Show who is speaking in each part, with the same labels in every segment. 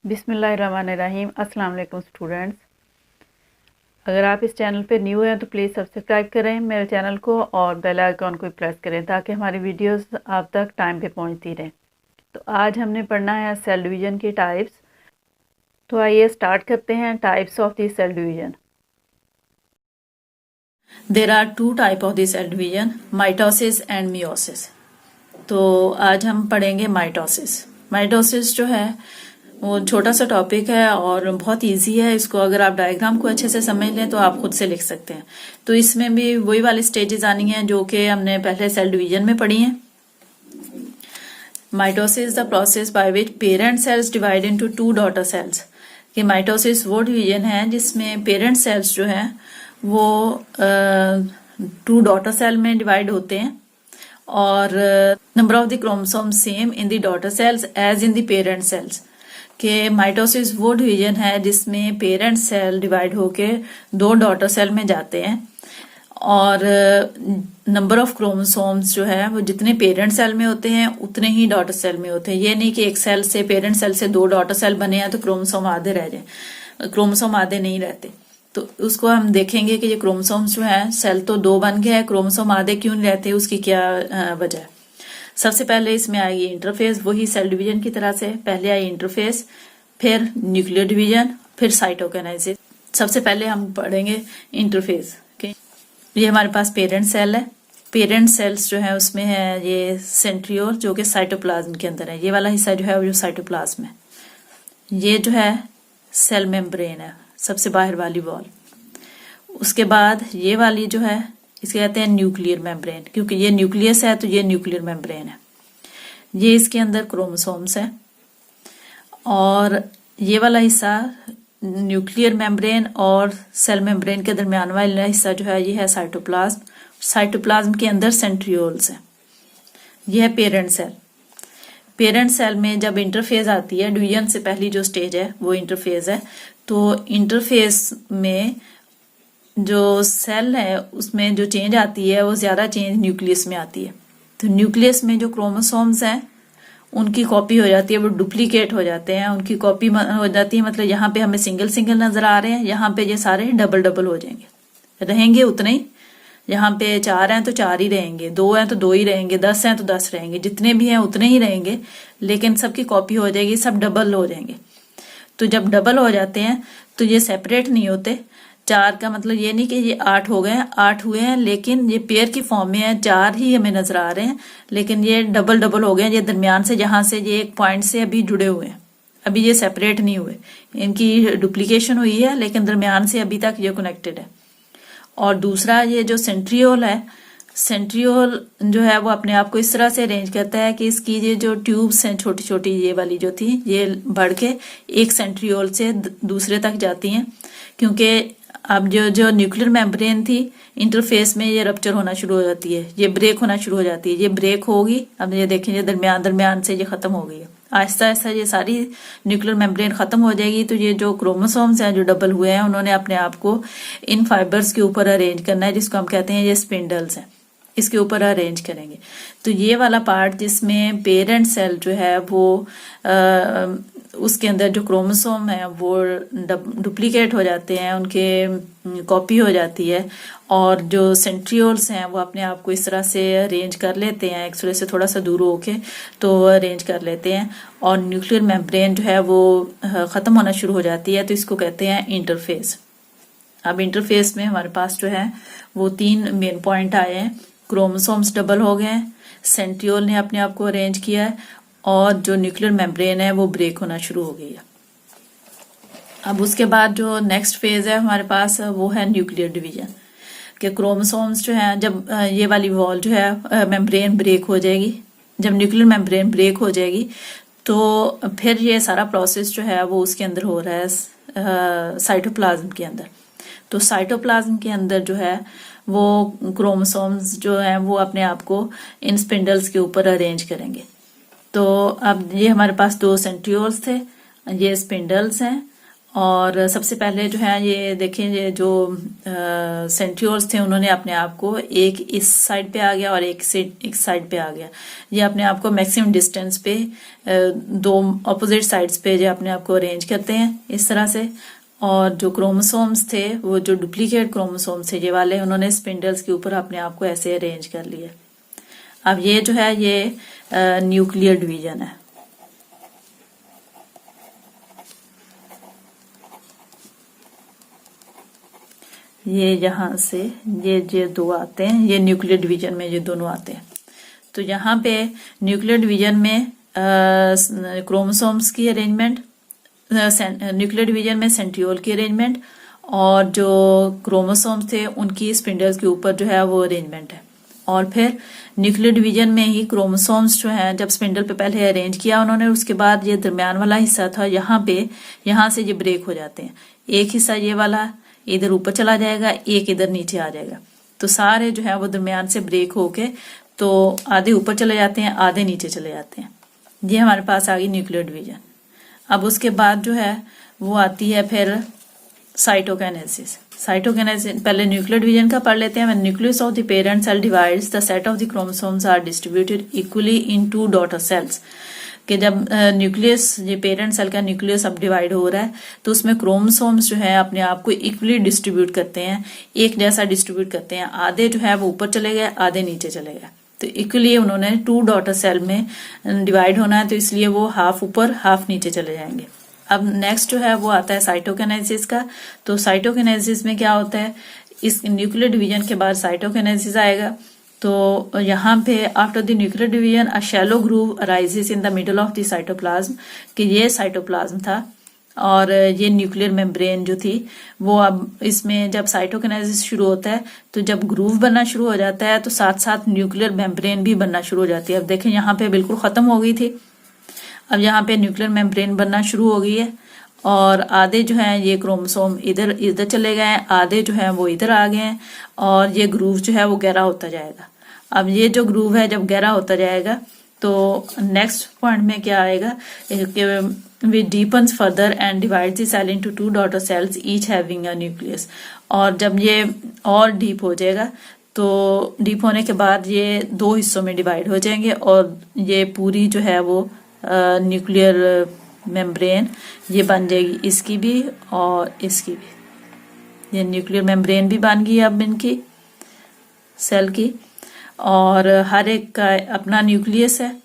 Speaker 1: बिस्मिल्लाहिर्रहमानिर्रहीम। अस्सलाम वालेकुम स्टूडेंट्स। अगर आप इस चैनल पर न्यू हैं तो प्लीज़ सब्सक्राइब करें मेरे चैनल को और बेल आइकॉन को प्रेस करें ताकि हमारी वीडियोस आप तक टाइम पे पहुंचती रहें। तो आज हमने पढ़ना है सेल डिवीज़न की टाइप्स। तो आइए स्टार्ट करते हैं types of the cell division.
Speaker 2: There are two type of the cell division, mitosis and meiosis. तो आज हम पढ़ेंगे माइटोसिस। माइटोसिस जो है वो छोटा सा टॉपिक है और बहुत इजी है। इसको अगर आप डायग्राम को अच्छे से समझ लें तो आप खुद से लिख सकते हैं। तो इसमें भी वही वाली स्टेजेस आनी है जो कि हमने पहले सेल डिवीजन में पढ़ी हैं। Mitosis is the process by which parent cells divide into two daughter cells. कि माइटोसिस वो डिवीजन है जिसमें पेरेंट सेल्स जो है वो टू डॉटर सेल में डिवाइड होते हैं और number of the chromosome same in the daughter cells as in the parent cells. के माइटोसिस वो डिवीजन है जिसमें पेरेंट सेल डिवाइड होके दो डॉटर सेल में जाते हैं और नंबर ऑफ क्रोमोसोम्स जो है वो जितने पेरेंट सेल में होते हैं उतने ही डॉटर सेल में होते हैं। ये नहीं कि एक सेल से पेरेंट सेल से दो डॉटर सेल बने हैं तो क्रोमोसोम आधे रह जाए। क्रोमोसोम आधे नहीं रहते। तो उसको हम देखेंगे कि ये क्रोमोसोम्स जो है सेल तो दो बन गए हैं, क्रोमोसोम आधे क्यों नहीं रहते, उसकी क्या वजह है। सबसे पहले इसमें आएगी इंटरफेस, वही सेल डिवीजन की तरह से। पहले आई इंटरफेस, फिर न्यूक्लियर डिवीजन, फिर साइटोकाइनेसिस। सबसे पहले हम पढ़ेंगे इंटरफेस। ये हमारे पास पेरेंट सेल है। पेरेंट सेल्स जो है उसमें है ये सेंट्रियोल जो कि साइटोप्लाज्म के अंदर है। ये वाला हिस्सा जो है वो साइटोप्लाज्म है। ये जो है सेल मेम्ब्रेन है, सबसे बाहर वाली वॉल। उसके बाद ये वाली जो है इसे कहते हैं न्यूक्लियर मेम्ब्रेन, क्योंकि ये न्यूक्लियस है तो ये न्यूक्लियर मेम्ब्रेन है। ये इसके अंदर क्रोमोसोम्स है और ये वाला हिस्सा न्यूक्लियर मेम्ब्रेन और सेल मेम्ब्रेन के दरमियान वाला हिस्सा जो है ये है साइटोप्लाज्म। साइटोप्लाज्म के अंदर सेंट्रियोल्स है। ये है पेरेंट सेल। पेरेंट सेल में जब इंटरफेज आती है, डिवीजन से पहली जो स्टेज है वो इंटरफेज है। तो इंटरफेज में जो सेल है उसमें जो चेंज आती है वो ज्यादा चेंज न्यूक्लियस में आती है। तो न्यूक्लियस में जो क्रोमोसोम्स हैं उनकी कॉपी हो जाती है, वो डुप्लीकेट हो जाते हैं, उनकी कॉपी हो जाती है। मतलब यहाँ पे हमें सिंगल सिंगल नजर आ रहे हैं, यहाँ पे ये सारे डबल डबल हो जाएंगे, रहेंगे उतने ही। यहाँ पे 4 हैं तो 4 ही रहेंगे, 2 हैं तो 2 ही रहेंगे, 10 हैं तो 10 रहेंगे, जितने भी हैं उतने ही रहेंगे, लेकिन सबकी कॉपी हो जाएगी, सब डबल हो जाएंगे। तो जब डबल हो जाते हैं तो ये सेपरेट नहीं होते। 4 का मतलब ये नहीं कि ये 8 हो गए हैं, 8 हुए हैं लेकिन ये पेयर की फॉर्म में है, 4 ही हमें नजर आ रहे हैं, लेकिन ये डबल डबल हो गए हैं। ये दरमियान से जहां से ये एक पॉइंट से अभी जुड़े हुए हैं, अभी ये सेपरेट नहीं हुए, इनकी डुप्लीकेशन हुई है लेकिन दरमियान से अभी तक ये कनेक्टेड है। और दूसरा ये जो सेंट्रियोल है, सेंट्रियोल जो है वो अपने आप को इस तरह से अरेंज करता है कि इसकी ये जो ट्यूब्स हैं छोटी छोटी, ये वाली जो थी ये बढ़ के एक सेंट्रियोल से दूसरे तक जाती हैं। क्योंकि अब जो न्यूक्लियर मेम्ब्रेन थी इंटरफेस में ये रप्चर होना शुरू हो जाती है, ये ब्रेक होना शुरू हो जाती है। ये ब्रेक होगी, अब ये देखें ये दरमियान से ये खत्म हो गई है। आहिस्ता आहिस्ता ये सारी न्यूक्लियर मेम्ब्रेन खत्म हो जाएगी। तो ये जो क्रोमोसोम्स हैं जो डबल हुए हैं उन्होंने अपने आप को इन फाइबर्स के ऊपर अरेंज करना है, जिसको हम कहते हैं ये स्पिंडल्स हैं, इसके ऊपर अरेंज करेंगे। तो ये वाला पार्ट जिसमें पेरेंट सेल जो है वो उसके अंदर जो क्रोमोसोम है वो डुप्लीकेट हो जाते हैं, उनके कॉपी हो जाती है, और जो सेंट्रियोल्स हैं वो अपने आप को इस तरह से अरेंज कर लेते हैं, एक दूसरे से थोड़ा सा दूर होके तो अरेंज कर लेते हैं, और न्यूक्लियर मेम्ब्रेन जो है वो खत्म होना शुरू हो जाती है। तो इसको कहते हैं इंटरफेस। अब इंटरफेस में हमारे पास जो है वो 3 मेन पॉइंट आए हैं। क्रोमोसोम्स डबल हो गए, सेंट्रियोल ने अपने आप को अरेंज किया है, और जो न्यूक्लियर मेम्ब्रेन है वो ब्रेक होना शुरू हो गई है। अब उसके बाद जो नेक्स्ट फेज है हमारे पास वो है न्यूक्लियर डिवीजन। के क्रोमोसोम्स जो है जब ये वाली वॉल जो है मेम्ब्रेन ब्रेक हो जाएगी, जब न्यूक्लियर मेम्ब्रेन ब्रेक हो जाएगी तो फिर ये सारा प्रोसेस जो है वो उसके अंदर हो रहा है साइटोप्लाज्म के अंदर। तो साइटोप्लाज्म के अंदर जो है वो क्रोमोसोम्स जो है वो अपने आप को इन स्पिंडल्स के ऊपर अरेंज करेंगे। तो अब ये हमारे पास 2 सेंट्रियोल्स थे, ये स्पिंडल्स हैं, और सबसे पहले जो है ये देखें, ये जो सेंट्रियोल्स थे उन्होंने अपने आप को एक इस साइड पे आ गया और एक साइड पे आ गया। ये अपने आप को मैक्सिमम डिस्टेंस पे दो ऑपोजिट साइड्स पे जो अपने आप को अरेंज करते हैं इस तरह से। और जो क्रोमोसोम्स थे, वो जो डुप्लीकेट क्रोमोसोम्स थे ये वाले, उन्होंने स्पिंडल्स के ऊपर अपने आप को ऐसे अरेंज कर लिया। अब ये जो है ये न्यूक्लियर डिवीजन है। ये यहाँ से ये दो आते हैं, ये न्यूक्लियर डिवीजन में ये दोनों आते हैं। तो यहाँ पे न्यूक्लियर डिवीजन में क्रोमोसोम्स की अरेंजमेंट, न्यूक्लियर डिवीजन में सेंट्रियोल की अरेंजमेंट, और जो क्रोमोसोम्स थे उनकी स्पिंडल्स के ऊपर जो है वो अरेंजमेंट है। और फिर न्यूक्लियर डिवीजन में ही क्रोमोसोम्स जो है जब स्पिंडल पे पहले अरेंज किया उन्होंने, उसके बाद ये दरमियान वाला हिस्सा था यहाँ से ये ब्रेक हो जाते हैं। एक हिस्सा ये वाला इधर ऊपर चला जाएगा, एक इधर नीचे आ जाएगा। तो सारे जो है वो दरमियान से ब्रेक होके तो आधे ऊपर चले जाते हैं, आधे नीचे चले जाते हैं। ये हमारे पास आ गई न्यूक्लियर डिवीजन। अब उसके बाद जो है वो आती है फिर साइटोकाइनेसिस। साइटोकाइनेसिस पहले न्यूक्लियर डिवीजन का पढ़ लेते हैं। When nucleus of the parent cell divides the set of the chromosomes are distributed equally in two daughter cells. कि जब न्यूक्लियस, ये पेरेंट सेल का न्यूक्लियस अब डिवाइड हो रहा है तो उसमें क्रोमोसोम्स जो है अपने आप को इक्वली डिस्ट्रीब्यूट करते हैं, एक जैसा डिस्ट्रीब्यूट करते हैं। आधे जो है वो ऊपर चले गए, आधे नीचे चले गए। तो इक्वली उन्होंने 2 डॉटर सेल में डिवाइड होना है, तो इसलिए वो हाफ ऊपर हाफ नीचे चले जाएंगे। अब नेक्स्ट जो है वो आता है साइटोकाइनेसिस का। तो साइटोकाइनेसिस में क्या होता है, इस न्यूक्लियर डिवीजन के बाद साइटोकाइनेसिस आएगा। तो यहाँ पे after the nuclear division a shallow groove arises in the middle of the cytoplasm, कि ये साइटोप्लाज्म था और ये न्यूक्लियर मेम्ब्रेन जो थी वो, अब इसमें जब साइटोकाइनेसिस शुरू होता है तो जब ग्रूव बनना शुरू हो जाता है तो साथ साथ न्यूक्लियर मेम्ब्रेन भी बनना शुरू हो जाती है। अब देखें यहाँ पे बिल्कुल खत्म हो गई थी, अब यहाँ पे न्यूक्लियर मेम्ब्रेन बनना शुरू हो गई है। और आधे जो है ये क्रोमोसोम इधर चले गए हैं, आधे जो है वो इधर आ गए हैं, और ये ग्रूव जो है वो गहरा होता जाएगा। अब ये जो ग्रूव है जब गहरा होता जाएगा तो नेक्स्ट पॉइंट में क्या आएगा, we deepens further and divide the cell into 2 daughter cells each having a nucleus. और जब ये और डीप हो जाएगा तो डीप होने के बाद ये 2 हिस्सों में डिवाइड हो जाएंगे और ये पूरी जो है वो न्यूक्लियर मेम्ब्रेन ये बन जाएगी, इसकी भी और इसकी भी। ये न्यूक्लियर मेम्ब्रेन भी बन गई अब इनकी सेल की, और हर एक का अपना न्यूक्लियस है,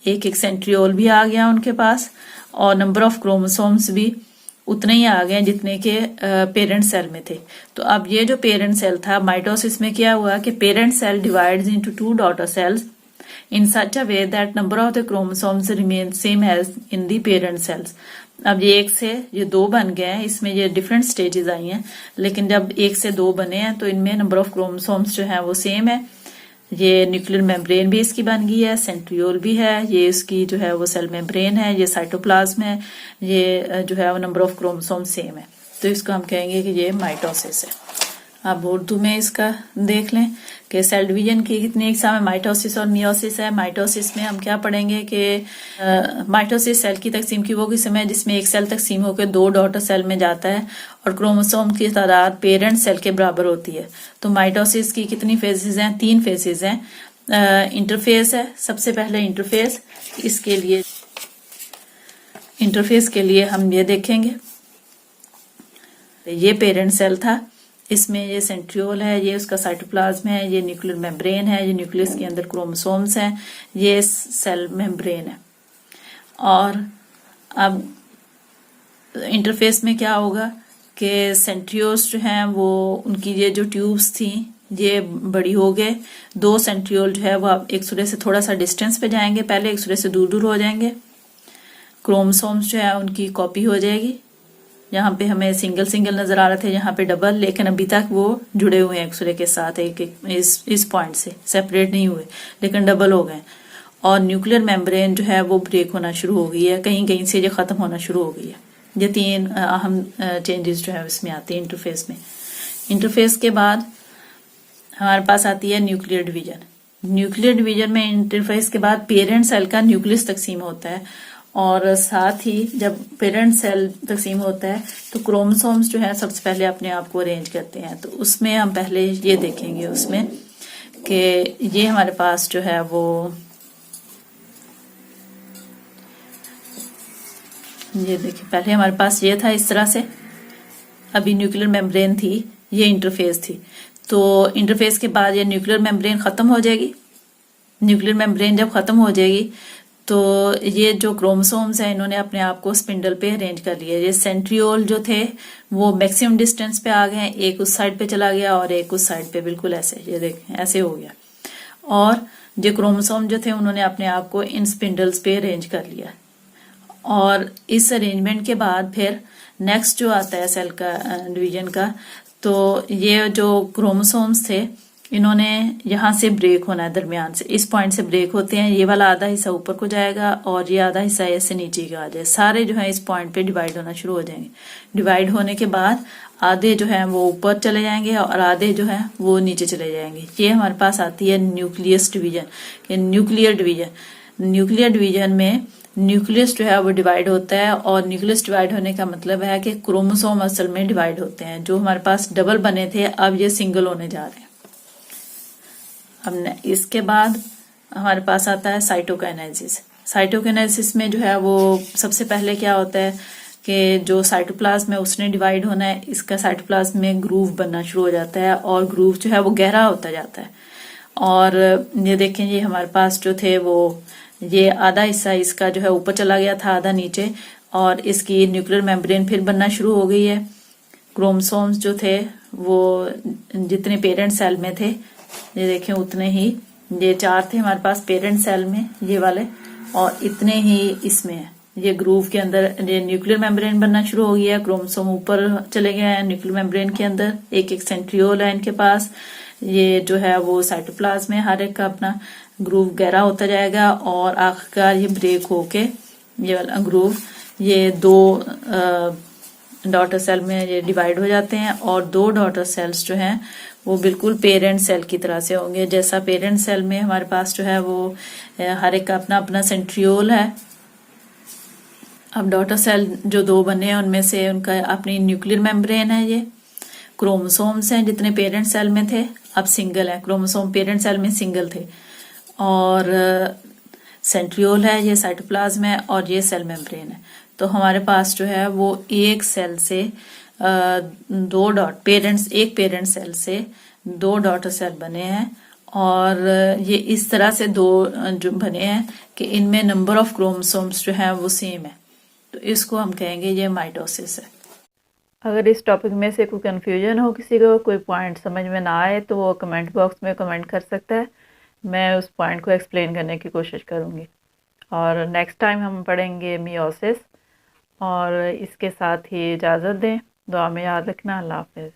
Speaker 2: एक एक सेंट्रियोल भी आ गया उनके पास, और नंबर ऑफ क्रोमोसोम्स भी उतने ही आ गए जितने के पेरेंट सेल में थे। तो अब ये जो पेरेंट सेल था, माइटोसिस में क्या हुआ कि parent cell divides into 2 daughter cells in such a way that number of the chromosomes remain same as in the parent cells। अब ये 1 से ये 2 बन गए हैं, इसमें ये डिफरेंट स्टेजेस आई हैं, लेकिन जब 1 से 2 बने हैं तो इनमें नंबर ऑफ क्रोमोसोम्स जो है वो सेम है। ये न्यूक्लियर मेम्ब्रेन भी इसकी बन गई है, सेंट्रियोल भी है, ये इसकी जो है वो सेल मेम्ब्रेन है, ये साइटोप्लाज्म है, ये जो है वो नंबर ऑफ क्रोमोसोम सेम है। तो इसको हम कहेंगे कि ये माइटोसिस है। आप उर्दू में इसका देख लें कि सेल डिवीजन की कितनी एग्जाम में माइटोसिस और मियोसिस है। माइटोसिस में हम क्या पढ़ेंगे कि माइटोसिस सेल की तकसीम की वो किस्म है जिसमें एक सेल तकसीम होकर 2 डॉटर सेल में जाता है और क्रोमोसोम की तादाद पेरेंट सेल के बराबर होती है। तो माइटोसिस की कितनी फेजेस हैं, 3 फेजेस हैं। इंटरफेस है, सबसे पहले इंटरफेस, इसके लिए इंटरफेस के लिए हम ये देखेंगे, ये पेरेंट सेल था, इसमें ये सेंट्रियोल है, ये उसका साइटोप्लाज्म है, ये न्यूक्लियर मेम्ब्रेन है, ये न्यूक्लियस के अंदर क्रोमोसोम्स हैं, ये सेल मेम्ब्रेन है। और अब इंटरफेस में क्या होगा कि सेंट्रियोल्स जो हैं वो, उनकी ये जो ट्यूब्स थी ये बड़ी हो गए। 2 सेंट्रियोल जो है वो अब एक दूसरे से थोड़ा सा डिस्टेंस पे जाएंगे, पहले एक दूसरे से दूर दूर हो जाएंगे। क्रोमोसोम्स जो है उनकी कॉपी हो जाएगी। यहाँ पे हमें सिंगल सिंगल नजर आ रहे थे, यहाँ पे डबल, लेकिन अभी तक वो जुड़े हुए हैं एक दूसरे के साथ, एक इस पॉइंट से सेपरेट नहीं हुए, लेकिन डबल हो गए। और न्यूक्लियर मेम्ब्रेन जो है वो ब्रेक होना शुरू हो गई है, कहीं कहीं से ये खत्म होना शुरू हो गई है। ये 3 अहम चेंजेस जो है इसमें आते हैं इंटरफेस में। इंटरफेस के बाद हमारे पास आती है न्यूक्लियर डिवीजन। न्यूक्लियर डिवीजन में इंटरफेस के बाद पेरेंट सेल का न्यूक्लियस तकसीम होता है और साथ ही जब पेरेंट सेल तकसीम होता है तो क्रोमोसोम्स जो है सबसे पहले अपने आप को अरेंज करते हैं। तो उसमें हम पहले ये देखेंगे उसमें कि ये हमारे पास जो है वो ये देखिए, पहले हमारे पास ये था इस तरह से, अभी न्यूक्लियर मेम्ब्रेन थी, ये इंटरफेस थी। तो इंटरफेस के बाद ये न्यूक्लियर मेम्ब्रेन खत्म हो जाएगी। न्यूक्लियर मेम्ब्रेन जब खत्म हो जाएगी तो ये जो क्रोमोसोम्स हैं इन्होंने अपने आप को स्पिंडल पे अरेंज कर लिया। ये सेंट्रियोल जो थे वो मैक्सिमम डिस्टेंस पे आ गए हैं, एक उस साइड पे चला गया और एक उस साइड पे, बिल्कुल ऐसे, ये देखें ऐसे हो गया। और जो क्रोमोसोम जो थे उन्होंने अपने आप को इन स्पिंडल्स पे अरेंज कर लिया। और इस अरेंजमेंट के बाद फिर नेक्स्ट जो आता है सेल का डिवीजन का, तो ये जो क्रोमोसोम्स थे इन्होंने यहाँ से ब्रेक होना है, दरमियान से इस पॉइंट से ब्रेक होते हैं। ये वाला आधा हिस्सा ऊपर को जाएगा और ये आधा हिस्सा ऐसे नीचे का आ जाए। सारे जो है इस पॉइंट पे डिवाइड होना शुरू हो जाएंगे। डिवाइड होने के बाद आधे जो है वो ऊपर चले जाएंगे और आधे जो है वो नीचे चले जाएंगे। ये हमारे पास आती है nucleus division, nuclear division. Nuclear division में न्यूक्लियस जो है वो डिवाइड होता है और न्यूक्लियस डिवाइड होने का मतलब है कि क्रोमोसोम असल में डिवाइड होते हैं। जो हमारे पास डबल बने थे अब ये सिंगल होने जा रहे हैं। अब इसके बाद हमारे पास आता है साइटोकाइनेसिस। साइटोकाइनेसिस में जो है वो सबसे पहले क्या होता है कि जो साइटोप्लाज्म है उसने डिवाइड होना है। इसका साइटोप्लाज्म में ग्रूव बनना शुरू हो जाता है और ग्रूव जो है वो गहरा होता जाता है। और ये देखें, ये हमारे पास जो थे वो ये आधा हिस्सा इसका जो है ऊपर चला गया था, आधा नीचे, और इसकी न्यूक्लियर मेम्ब्रेन फिर बनना शुरू हो गई है। क्रोमोसोम्स जो थे वो जितने पेरेंट सेल में थे, ये देखें उतने ही, ये 4 थे हमारे पास पेरेंट सेल में ये वाले, और इतने ही इसमें है। ये ग्रूव के अंदर ये न्यूक्लियर मेम्ब्रेन बनना शुरू हो गया। क्रोमोसोम ऊपर चले गए हैं न्यूक्लियर मेम्ब्रेन के अंदर, एक एक सेंट्रियोल है इनके पास। ये जो है वो साइटोप्लाज्म में हर एक का अपना ग्रूव गहरा होता जाएगा और आखिरकार ये ब्रेक होके ये वाला ग्रूव ये 2 डॉटर सेल में ये डिवाइड हो जाते हैं। और 2 डॉटर सेल्स जो हैं वो बिल्कुल पेरेंट सेल की तरह से होंगे। जैसा पेरेंट सेल में हमारे पास जो है वो हर एक का अपना अपना सेंट्रियोल है। अब डॉटर सेल जो 2 बने हैं उनमें से उनका अपनी न्यूक्लियर मेम्ब्रेन है। ये क्रोमोसोम्स हैं जितने पेरेंट सेल में थे अब सिंगल है। क्रोमोसोम पेरेंट सेल में सिंगल थे। और सेंट्रियोल है, ये साइटोप्लाज्म है और ये सेल मेम्ब्रेन है। तो हमारे पास जो है वो एक सेल से 2 डॉट एक पेरेंट सेल से 2 डॉटर सेल बने हैं। और ये इस तरह से 2 जो बने हैं कि इनमें नंबर ऑफ क्रोमोसोम्स जो है वो सेम है। तो इसको हम कहेंगे ये माइटोसिस है।
Speaker 1: अगर इस टॉपिक में से कोई कन्फ्यूजन हो, किसी को कोई पॉइंट समझ में ना आए, तो वो कमेंट बॉक्स में कमेंट कर सकता है। मैं उस पॉइंट को एक्सप्लेन करने की कोशिश करूँगी। और नेक्स्ट टाइम हम पढ़ेंगे मियोसिस। और इसके साथ ही इजाज़त दें। दुआ में याद रखना। अल्लाह हाफ़िज़।